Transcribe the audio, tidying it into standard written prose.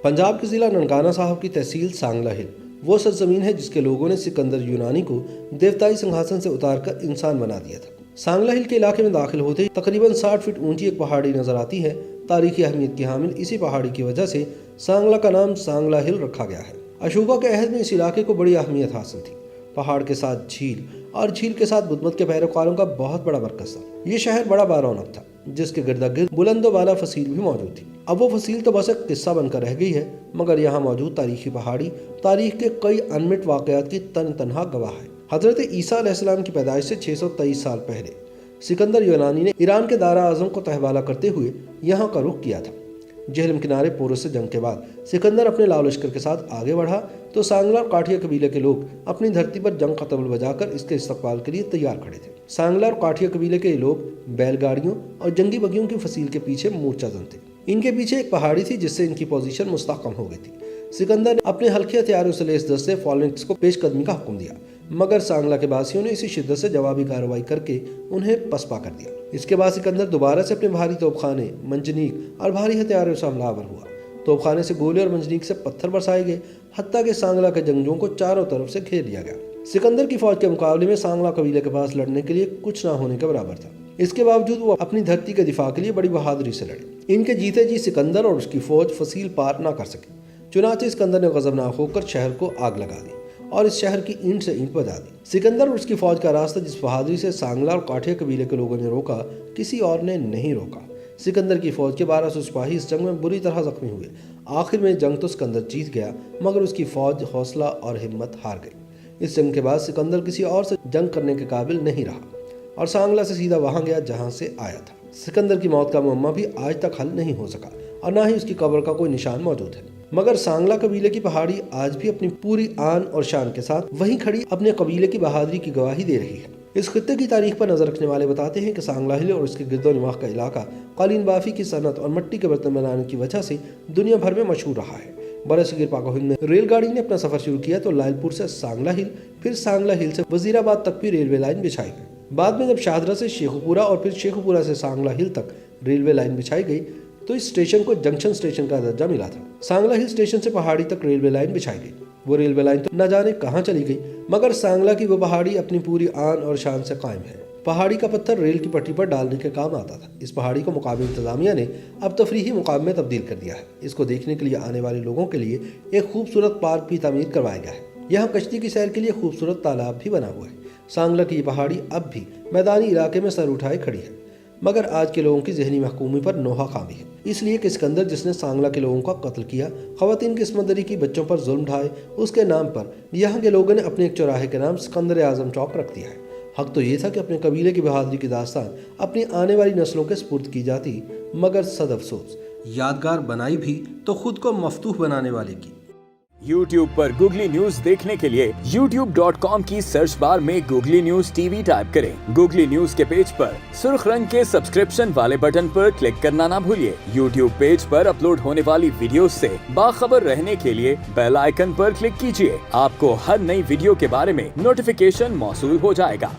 पंजाब के जिला ननकाना साहब की तहसील सांगला हिल वो सरजमीन है जिसके लोगों ने सिकंदर यूनानी को देवताई सिंहासन से उतारकर इंसान बना दिया था। सांगला हिल के इलाके में दाखिल होते ही तकरीबन 60 फीट ऊंची एक पहाड़ी नजर आती है। तारीखी अहमियत की हामिल इसी पहाड़ी की वजह से सांगला का नाम सांगला हिल रखा गया है। अशोका के अहद में इस इलाके को बड़ी अहमियत हासिल थी। पहाड़ के साथ झील और झील के साथ बुद्ध के पैरोकारों का बहुत बड़ा मरकज था। ये शहर बड़ा बारौनक था जिसके गिरदा गिर्द बुलंद वाला फसील भी मौजूद थी। अब वो फसील तो बस एक किस्सा बनकर रह गई है, मगर यहाँ मौजूद तारीखी पहाड़ी तारीख के कई अनमिट वाकयात की तनहा गवाह है। हजरत ईसा अलैहिस्सलाम की पैदाइश से 623 साल पहले सिकंदर यूनानी ने ईरान के दारा आजम को तहवाला करते हुए यहाँ का रुख किया था। जहलम किनारे पोरस से जंग के बाद सिकंदर अपने लाव लश्कर के साथ आगे बढ़ा तो सांगला और काठिया कबीले के लोग अपनी धरती पर जंग का तबल बजाकर इसके इस्तकबाल के लिए तैयार खड़े थे। सांगला और काठिया कबीले के लोग बैलगाड़ियों और जंगी बगियों की फसील के पीछे मोर्चा जन थे। इनके पीछे एक पहाड़ी थी जिससे इनकी पोजीशन मुस्तहकम हो गई थी। सिकंदर ने अपने हल्के हथियारों से लैस दस्ते फॉलोनिक्स को पेशकदमी का हुक्म दिया, मगर सांगला के बासियों ने इसी शिद्दत से जवाबी कार्रवाई करके उन्हें पसपा कर दिया। इसके बाद सिकंदर दोबारा से अपने भारी तोपखाने, मंजनीक और भारी हथियारों से हमलावर हुआ। तोपखाने से गोले और मंजनीक से पत्थर बरसाए गए, हत्ता के सांगला के जंगजों को चारों तरफ से घेर लिया गया। सिकंदर की फौज के मुकाबले में सांगला कबीले के पास लड़ने के लिए कुछ न होने के बराबर था। इसके बावजूद वो अपनी धरती के दिफा के लिए बड़ी बहादुरी से लड़े। इनके जीते जी सिकंदर और उसकी फौज फसील पार न कर सके। चुनाचे सिकंदर ने गजबनाक होकर शहर को आग लगा दी और इस शहर की ईंट से ईंट बजा दी। सिकंदर और उसकी फौज का रास्ता जिस बहादुरी से सांगला और काठिया कबीले के लोगों ने रोका, किसी और ने नहीं रोका। सिकंदर की फौज के 1200 सिपाही इस जंग में बुरी तरह जख्मी हुए। आखिर में जंग तो सिकंदर जीत गया, मगर उसकी फौज हौसला और हिम्मत हार गई। इस जंग के बाद सिकंदर किसी और से जंग करने के काबिल नहीं रहा और सांगला से सीधा वहां गया जहां से आया था। सिकंदर की मौत का मुअम्मा भी आज तक हल नहीं हो सका और न ही उसकी कब्र का कोई निशान मौजूद है। मगर सांगला कबीले की पहाड़ी आज भी अपनी पूरी आन और शान के साथ वहीं खड़ी अपने कबीले की बहादुरी की गवाही दे रही है। इस खित्ते की तारीख पर नजर रखने वाले बताते हैं कि सांगला हिल और उसके गिरदोनवाह का इलाका कालीन बाफी की सनत और मिट्टी के बर्तन बनाने की वजह से दुनिया भर में मशहूर रहा है। बरसगीर पाक हिंद में रेलगाड़ी ने अपना सफर शुरू किया तो लालपुर से सांगला हिल, फिर सांगला हिल से वजीराबाद तक भी रेलवे लाइन बिछाई गई। बाद में जब शाहदरा से शेखुपुरा और फिर शेखुपुरा से सांगला हिल तक रेलवे लाइन बिछाई गई तो इस स्टेशन को जंक्शन स्टेशन का दर्जा मिला था। सांगला हिल स्टेशन से पहाड़ी तक रेलवे लाइन बिछाई गई। वो रेलवे लाइन तो न जाने कहां चली गई, मगर सांगला की वो पहाड़ी अपनी पूरी आन और शान से कायम है। पहाड़ी का पत्थर रेल की पटरी पर डालने के काम आता था। इस पहाड़ी को मुकामी इंतजामिया ने अब तफरीही मुकाम में तब्दील कर दिया है। इसको देखने के लिए आने वाले लोगों के लिए एक खूबसूरत पार्क भी तामीर करवाया गया है। यहाँ कश्ती की सैर के लिए खूबसूरत तालाब भी बना हुआ है। सांगला की ये पहाड़ी अब भी मैदानी इलाके में सर उठाए खड़ी है, मगर आज के लोगों की जहनी महकूमी पर नोहा खामी है। इसलिए कि सिकंदर जिसने सांगला के लोगों का कत्ल किया, खवातीन की इस्मतदरी की, बच्चों पर जुल्म ढाए, उसके नाम पर यहाँ के लोगों ने अपने एक चौराहे के नाम सिकंदर आजम चौक रख दिया है। हक तो ये था कि अपने कबीले की बहादुरी की दास्तान अपनी आने वाली नस्लों के सुपुर्द की जाती, मगर सद अफसोस यादगार बनाई भी तो खुद को मफतूह बनाने वाले की। YouTube पर गूगली न्यूज देखने के लिए youtube.com की सर्च बार में गूगली न्यूज टीवी टाइप करें। गूगली न्यूज के पेज पर सुर्ख रंग के सब्सक्रिप्शन वाले बटन पर क्लिक करना ना भूलिए। YouTube पेज पर अपलोड होने वाली वीडियोस से बाखबर रहने के लिए बेल आइकन पर क्लिक कीजिए। आपको हर नई वीडियो के बारे में नोटिफिकेशन मौसूल हो जाएगा।